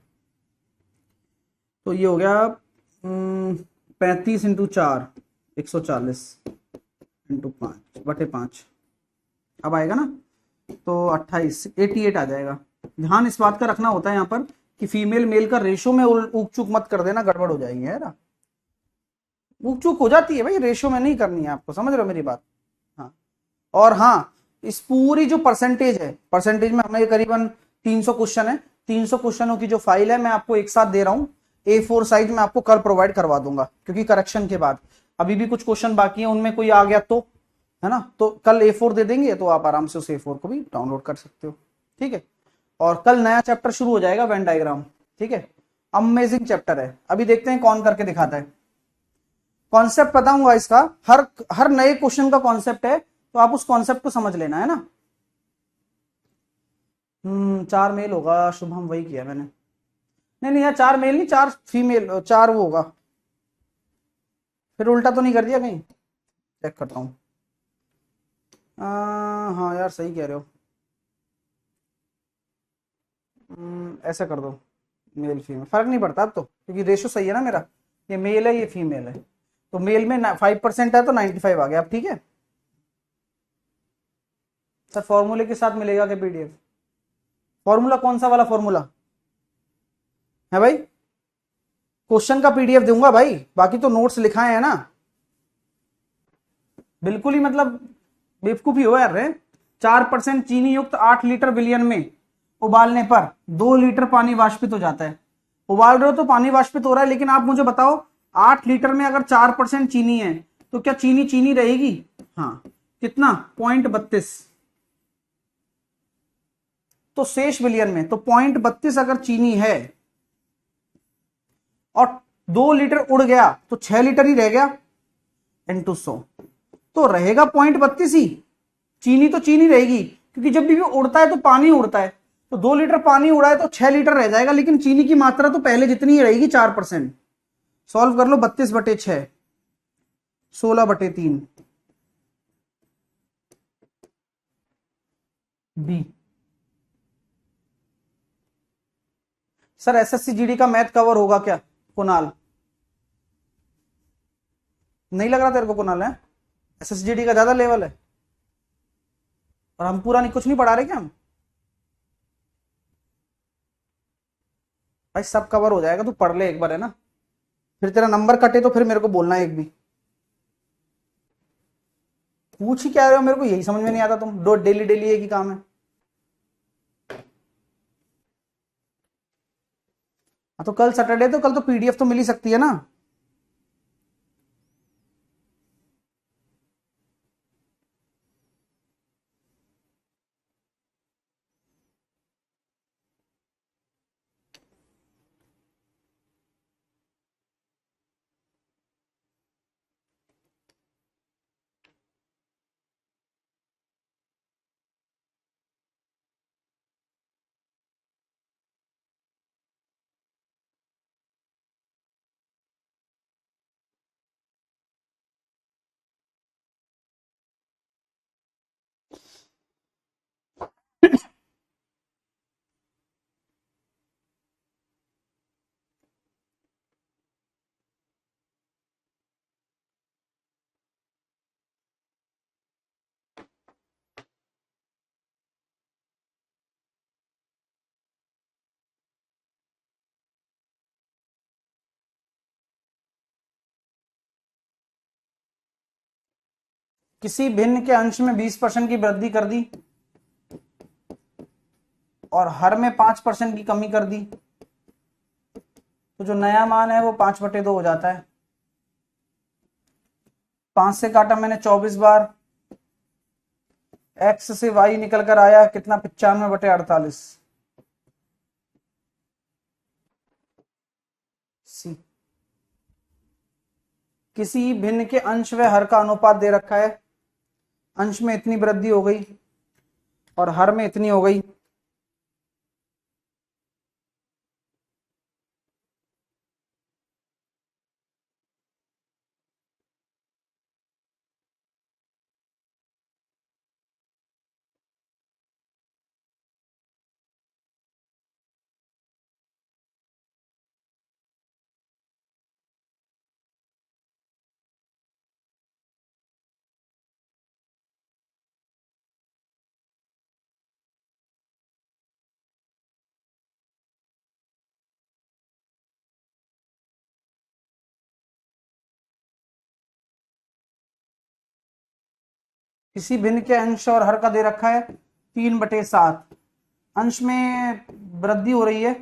तो ये हो गया 35 × 4, 140 × 5/5। अब आएगा ना, तो 28, 88 आ जाएगा। ध्यान इस बात का रखना होता है यहाँ पर कि फीमेल मेल का रेशो में ऊक चूक मत कर देना, गड़बड़ हो जाएगी, है ना। ऊक चूक हो जाती है भाई, रेशो में नहीं करनी है आपको, समझ रहे हो मेरी बात। हाँ, और हाँ, इस पूरी जो परसेंटेज है, परसेंटेज में हमें करीबन 300 क्वेश्चन है, 300 क्वेश्चनों की जो फाइल है मैं आपको एक साथ दे रहा हूँ। A4 साइज में आपको कल प्रोवाइड करवा दूंगा, क्योंकि करेक्शन के बाद अभी भी कुछ क्वेश्चन बाकी है, उनमें कोई आ गया तो, है ना, तो कल A4 दे देंगे, तो आप आराम से उस A4 को भी डाउनलोड कर सकते हो। ठीक है। और कल नया चैप्टर शुरू हो जाएगा, वेन डायग्राम। ठीक है, अमेजिंग चैप्टर है, अभी देखते हैं कौन करके दिखाता है। कॉन्सेप्ट बताऊंगा इसका, हर हर नए क्वेश्चन का कॉन्सेप्ट है, तो आप उस कॉन्सेप्ट को समझ लेना, है ना। 4 मेल होगा शुभम, वही किया मैंने। नहीं नहीं यार, 4 मेल नहीं, 4 फीमेल, 4 वो होगा। फिर उल्टा तो नहीं कर दिया कहीं? चेक करता हूँ। हाँ यार सही कह रहे हो। ऐसा कर दो, मेल फीमेल फर्क नहीं पड़ता अब तो, क्योंकि रेशो सही है ना मेरा, ये मेल है ये फीमेल है। तो मेल में 5% है, तो 95 आ गया। अब ठीक है सर, फॉर्मूले के साथ मिलेगा क्या PDF? फॉर्मूला कौन सा वाला फॉर्मूला है भाई? क्वेश्चन का PDF दूंगा भाई, बाकी तो नोट्स लिखाए हैं ना। बिल्कुल ही मतलब बेवकूफी हो यार रे। 4% चीनी युक्त 8 लीटर विलियन में उबालने पर 2 लीटर पानी वाष्पित हो जाता है। उबाल रहे हो तो पानी वाष्पित हो रहा है, लेकिन आप मुझे बताओ 8 लीटर में अगर 4% चीनी है, तो क्या चीनी चीनी रहेगी? हाँ, कितना? 0.32। तो शेष विलियन में तो 0.32 अगर चीनी है और 2 लीटर उड़ गया, तो 6 लीटर ही रह गया इंटू 100, तो रहेगा 0.32 ही। चीनी तो चीनी रहेगी, क्योंकि जब भी वो उड़ता है तो पानी उड़ता है, तो 2 लीटर पानी उड़ा है तो 6 लीटर रह जाएगा, लेकिन चीनी की मात्रा तो पहले जितनी ही रहेगी, 4%। सॉल्व कर लो, 32/6, 16/3 बी। सर SSC GD का मैथ कवर होगा क्या कुणाल? नहीं लग रहा तेरे को कुणाल है? SSGD का ज्यादा लेवल है, और हम पूरा नहीं, कुछ नहीं पढ़ा रहे क्या हम? भाई सब कवर हो जाएगा, तू पढ़ ले एक बार, है ना। फिर तेरा नंबर कटे तो फिर मेरे को बोलना है एक भी। पूछ ही क्या रहे हो मेरे को, यही समझ में नहीं आता, तुम दो डेली डेली एक ही काम है। हाँ तो कल सैटरडे, तो कल तो PDF तो मिल ही सकती है ना। किसी भिन्न के अंश में 20% की वृद्धि कर दी और हर में 5% की कमी कर दी, तो जो नया मान है वो 5/2 हो जाता है। 5 से काटा मैंने 24 बार, x से y निकल कर आया कितना, 95/48। सी, किसी भिन्न के अंश व हर का अनुपात दे रखा है, अंश में इतनी वृद्धि हो गई और हर में इतनी हो गई, किसी भिन्न के अंश और हर का दे रखा है 3/7, अंश में वृद्धि हो रही है,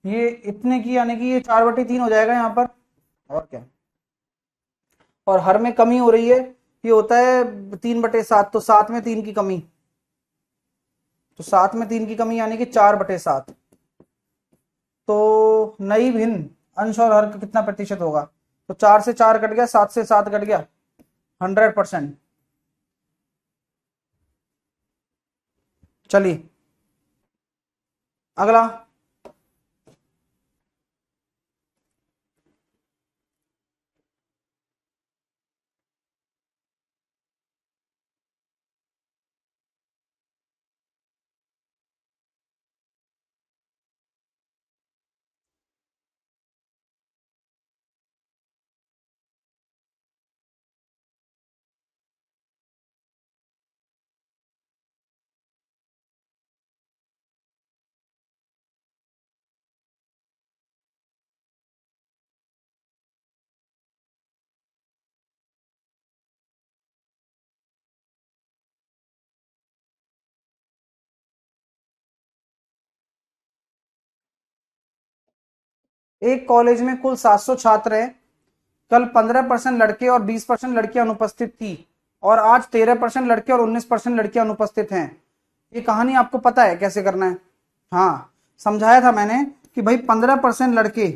ये इतने की यानी कि ये 4/3 हो जाएगा यहाँ पर, और क्या, और हर में कमी हो रही है, ये होता है 3/7, तो 7 में 3 की कमी, तो 7 में 3 की कमी यानी कि 4/7। तो नई भिन्न अंश और हर का कितना प्रतिशत होगा, तो 4 से 4 कट गया, 7 से 7 कट गया, 100%। चलिए अगला, एक कॉलेज में कुल 700 छात्र हैं, कल 15% लड़के और 20% लड़कियां अनुपस्थित थी और आज 13% लड़के और 19% लड़कियां अनुपस्थित हैं। ये कहानी आपको पता है कैसे करना है? हाँ, समझाया था मैंने कि भाई 15% लड़के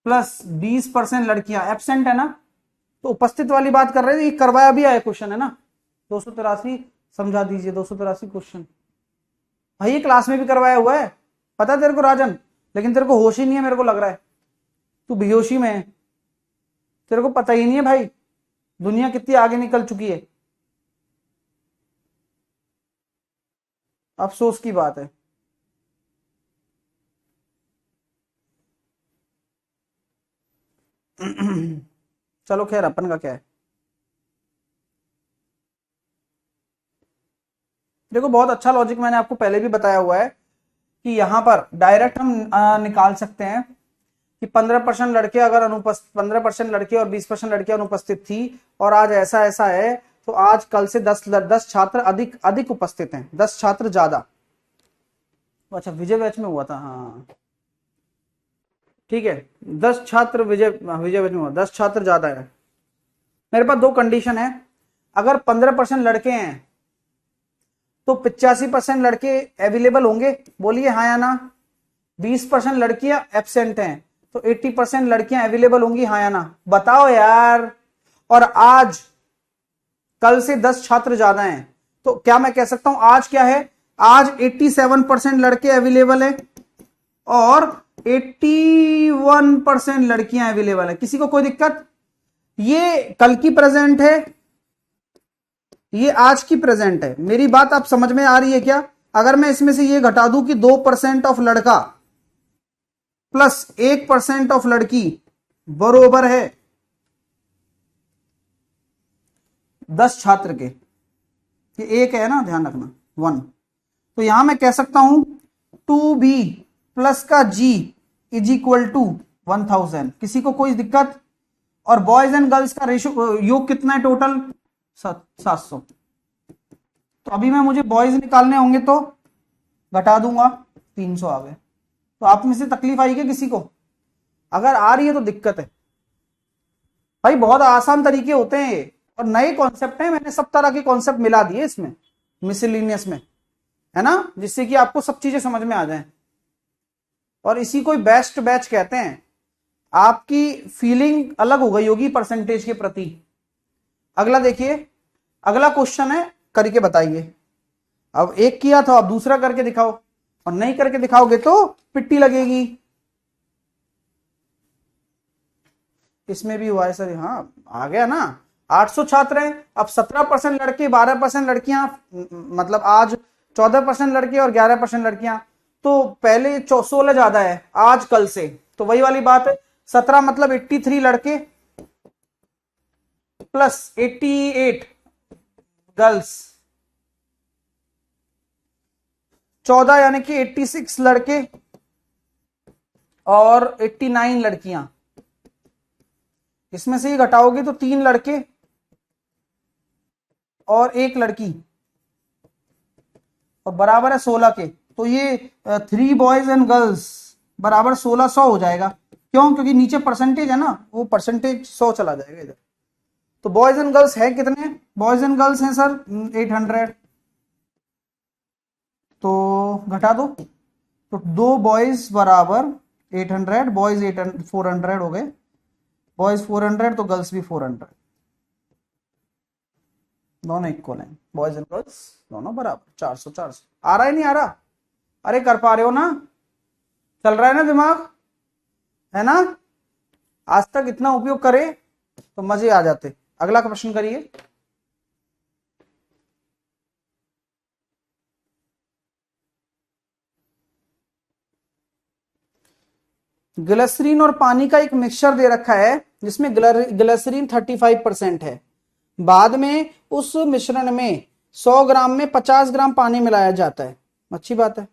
प्लस 20% लड़कियां एब्सेंट है ना, तो उपस्थित वाली बात कर रहे थे, ये करवाया भी आया क्वेश्चन है ना, 283 समझा दीजिए, 283 क्वेश्चन भाई ये क्लास में भी करवाया हुआ है, पता है तेरे को राजन, लेकिन तेरे को होश ही नहीं है, मेरे को लग रहा है तू बेहोशी में है, तेरे को पता ही नहीं है भाई दुनिया कितनी आगे निकल चुकी है, अफसोस की बात है। चलो खैर, अपन का क्या है, देखो बहुत अच्छा लॉजिक मैंने आपको पहले भी बताया हुआ है कि यहां पर डायरेक्ट हम निकाल सकते हैं कि 15% लड़के अगर अनुपस्थित, 15% लड़के और 20% लड़कियां अनुपस्थित थी और आज ऐसा ऐसा है, तो आज कल से 10 छात्र अधिक अधिक उपस्थित हैं, 10 छात्र ज्यादा। अच्छा, विजय बैच में हुआ था, हाँ ठीक है, 10 छात्र विजय विजय बैच में हुआ, 10 छात्र ज्यादा है। मेरे पास दो कंडीशन है, अगर 15% लड़के हैं तो 85% लड़के अवेलेबल होंगे, बोलिए हाँ या ना। 20% लड़कियां एब्सेंट हैं तो 80% लड़कियां अवेलेबल होंगी, हाँ या ना, बताओ यार। और आज कल से 10 छात्र ज्यादा हैं, तो क्या मैं कह सकता हूं आज क्या है, आज 87% लड़के अवेलेबल है और 81% लड़कियां अवेलेबल है। किसी को कोई दिक्कत? ये कल की प्रेजेंट है, ये आज की प्रेजेंट है। मेरी बात आप समझ में आ रही है क्या? अगर मैं इसमें से ये घटा दूं कि 2% ऑफ लड़का प्लस 1% ऑफ लड़की बरोबर है 10 छात्र के, ये एक है ना, ध्यान रखना 1, तो यहां मैं कह सकता हूं 2b प्लस का g इज इक्वल टू 1000। किसी को कोई दिक्कत? और बॉयज एंड गर्ल्स का रेशियो योग कितना है टोटल? 700। तो अभी मैं मुझे बॉयज निकालने होंगे तो घटा दूंगा, 300 आ गए। तो आप में से तकलीफ आई क्या किसी को? अगर आ रही है तो दिक्कत है भाई। बहुत आसान तरीके होते हैं ये, और नए कॉन्सेप्ट हैं, मैंने सब तरह के कॉन्सेप्ट मिला दिए इसमें मिसलिनियस में, है ना, जिससे कि आपको सब चीजें समझ में आ जाएं। और इसी को बेस्ट बैच कहते हैं। आपकी फीलिंग अलग हो गई होगी परसेंटेज के प्रति। अगला देखिए, अगला क्वेश्चन है, करके बताइए। अब एक किया था, अब दूसरा करके दिखाओ, और नहीं करके दिखाओगे तो पिट्टी लगेगी। इसमें भी हुआ है सर, हाँ आ गया ना। 800 छात्र हैं, अब 17% लड़के 12% लड़कियां, मतलब आज 14% लड़के और 11% लड़कियां। तो पहले 16 ज्यादा है आज कल से, तो वही वाली बात है। 17 मतलब 83 लड़के प्लस 88 गर्ल्स, 14 यानी कि 86 लड़के और 89 लड़कियां। इसमें से ही घटाओगे तो 3 लड़के और 1 लड़की, और बराबर है 16 के। तो ये 3 बॉयज एंड गर्ल्स बराबर 1600 हो जाएगा। क्यों? क्योंकि नीचे परसेंटेज है ना, वो परसेंटेज 100 चला जाएगा इधर। तो बॉयज एंड गर्ल्स है कितने? बॉयज एंड गर्ल्स हैं सर 800। तो घटा दो, तो 2 बॉयज बराबर 800, बॉयज 800 400 हो गए, बॉयज 400 तो गर्ल्स भी 400, दोनों इक्वल हैं, बॉयज एंड गर्ल्स दोनों बराबर 400 400। आ रहा है नहीं आ रहा? अरे कर पा रहे हो ना? चल रहा है ना दिमाग, है ना? आज तक इतना उपयोग करे तो मजे आ जाते। अगला प्रश्न करिए। ग्लिसरीन और पानी का एक मिक्सचर दे रखा है जिसमें ग्लिसरीन 35% है। बाद में उस मिश्रण में 100 ग्राम में 50 ग्राम पानी मिलाया जाता है। अच्छी बात है।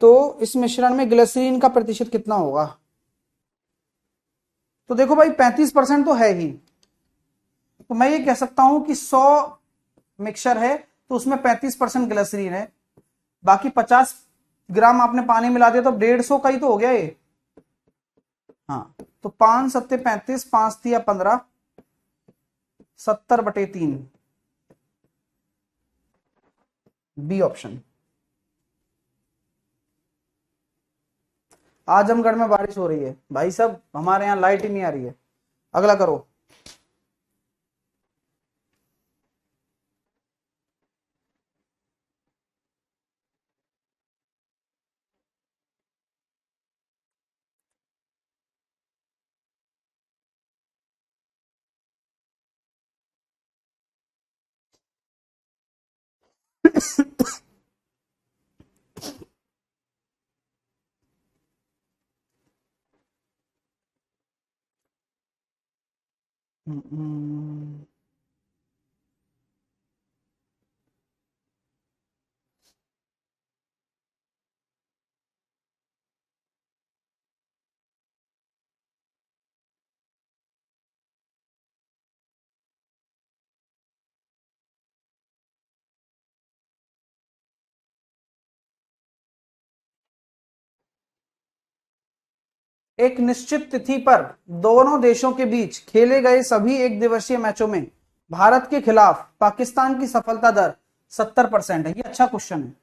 तो इस मिश्रण में ग्लिसरीन का प्रतिशत कितना होगा? तो देखो भाई 35% तो है ही, तो मैं ये कह सकता हूं कि 100 मिक्सचर है तो उसमें 35% ग्लिसरीन है, बाकी 50 ग्राम आपने पानी मिला दिया तो 150 का ही तो हो गया ये। हाँ, तो 5 सत्ते 35, 5 तिया 15, 70/3, बी ऑप्शन। आजमगढ़ में बारिश हो रही है भाई साहब, हमारे यहाँ लाइट ही नहीं आ रही है। अगला करो। एक निश्चित तिथि पर दोनों देशों के बीच खेले गए सभी एक दिवसीय मैचों में भारत के खिलाफ पाकिस्तान की सफलता दर 70% है। ये अच्छा क्वेश्चन है।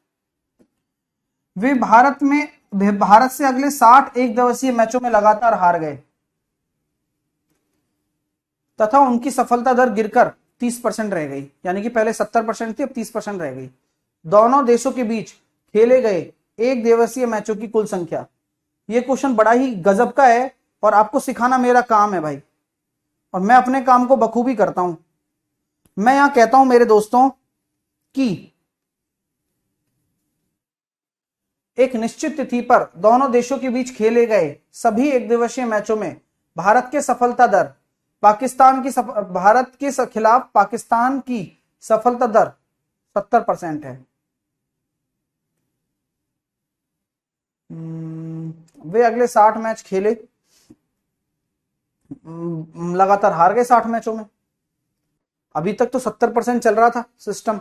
वे भारत से अगले 60 एक दिवसीय मैचों में लगातार हार गए तथा उनकी सफलता दर गिरकर 30% रह गई, यानी कि पहले 70% थी, अब 30% रह गई। दोनों देशों के बीच खेले गए एक दिवसीय मैचों की कुल संख्या। यह क्वेश्चन बड़ा ही गजब का है और आपको सिखाना मेरा काम है भाई, और मैं अपने काम को बखूबी करता हूं। मैं यहां कहता हूं मेरे दोस्तों कि एक निश्चित तिथि पर दोनों देशों के बीच खेले गए सभी एक दिवसीय मैचों में भारत के सफलता दर भारत के खिलाफ पाकिस्तान की सफलता दर 70% है। वे अगले 60 मैच खेले लगातार हार गए 60 मैचों में। अभी तक तो 70% चल रहा था सिस्टम।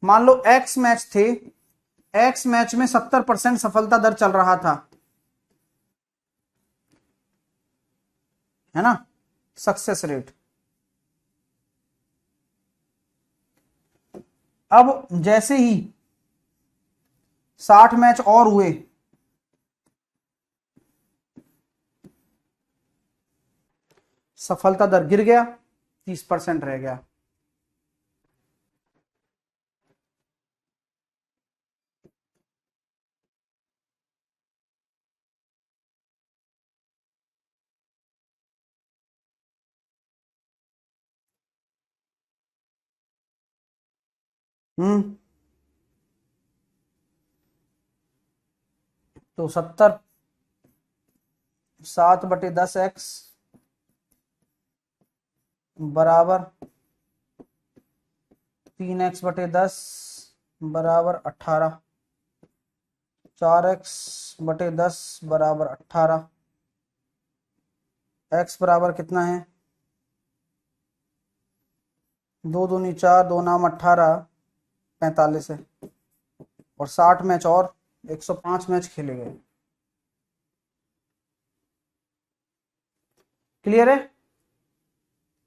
मान लो एक्स मैच थे, एक्स मैच में 70% सफलता दर चल रहा था, है ना, सक्सेस रेट। अब जैसे ही 60 मैच और हुए, सफलता दर गिर गया, 30% रह गया। हम्म तो 70, 7/10x बराबर 3x/10 बराबर 18, 4x/10 बराबर 18, x बराबर कितना है, 2 दूनी 4, 2 नाम 18, 45 है। और 60 मैच और 105 मैच खेले गए। क्लियर है,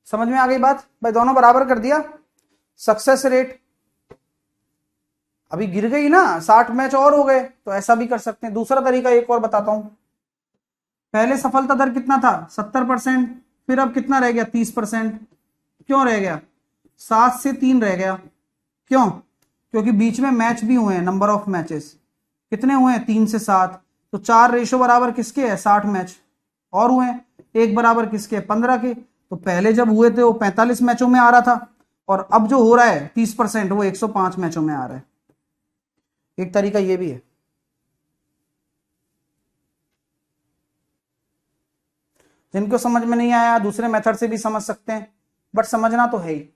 समझ में आ गई बात भाई? दोनों बराबर कर दिया। सक्सेस रेट अभी गिर गई ना, 60 मैच और हो गए, तो ऐसा भी कर सकते हैं। दूसरा तरीका एक और बताता हूं। पहले सफलता दर कितना था, 70%, फिर अब कितना रह गया, 30%। क्यों रह गया, 7 से 3 रह गया। क्यों, क्योंकि बीच में मैच भी हुए हैं, नंबर ऑफ मैचेस कितने हुए हैं, 3 से 7। तो 4 रेशो बराबर किसके है, 60 मैच और हुए हैं। 1 बराबर किसके, 15 के। तो पहले जब हुए थे वो 45 मैचों में आ रहा था, और अब जो हो रहा है 30%, वो 105 मैचों में आ रहा है। एक तरीका ये भी है। जिनको समझ में नहीं आया दूसरे मेथड से भी समझ सकते हैं, बट समझना तो है ही।